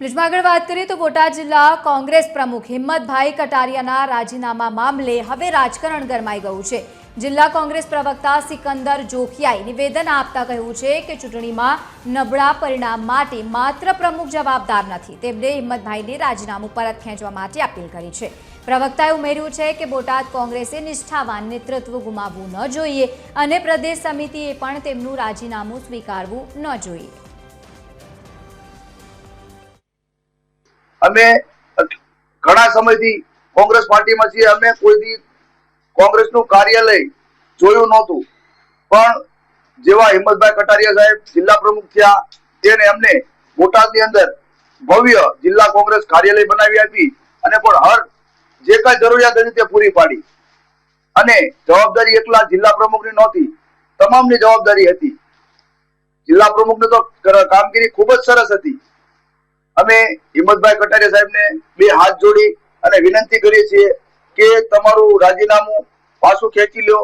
બ્રિજમાં આગળ વાત કરીએ તો બોટાદ જિલ્લા કોંગ્રેસ પ્રમુખ હિંમતભાઈ કટારિયાના રાજીનામા મામલે હવે રાજકારણ ગરમાઈ ગયું છે। જિલ્લા કોંગ્રેસ પ્રવક્તા સિકંદર જોખિયાએ નિવેદન આપતા કહ્યું છે કે ચૂંટણીમાં નબળા પરિણામ માટે માત્ર પ્રમુખ જવાબદાર નથી। તેમણે હિંમતભાઈને રાજીનામું પરત ખેંચવા માટે અપીલ કરી છે। પ્રવક્તાએ ઉમેર્યું છે કે બોટાદ કોંગ્રેસે નિષ્ઠાવાન નેતૃત્વ ગુમાવવું ન જોઈએ અને પ્રદેશ સમિતિએ પણ તેમનું રાજીનામું સ્વીકારવું ન જોઈએ। અમે ઘણા સમયથી કોંગ્રેસ પાર્ટીમાં છીએ। અમે કોઈ દી કોંગ્રેસનું કાર્યાલય જોયું નહોતું, પણ જેવા હિંમતભાઈ કટારિયા સાહેબ જિલ્લા પ્રમુખ થયા તેને અમને બોટાદની અંદર ભવ્ય જિલ્લા કોંગ્રેસ કાર્યાલય બનાવી આપી અને પણ હર જે કાંઈ જરૂરિયાત હતી તે પૂરી પાડી। અને જવાબદારી એકલા જિલ્લા પ્રમુખની નહોતી, તમામની જવાબદારી હતી। જિલ્લા પ્રમુખની તો કામગીરી ખૂબ જ સરસ હતી। અમે હિંમતભાઈ કટારિયા સાહેબને બે હાથ જોડી અને વિનંતી કરીએ છીએ કે તમારું રાજીનામું પાછું ખેંચી લો।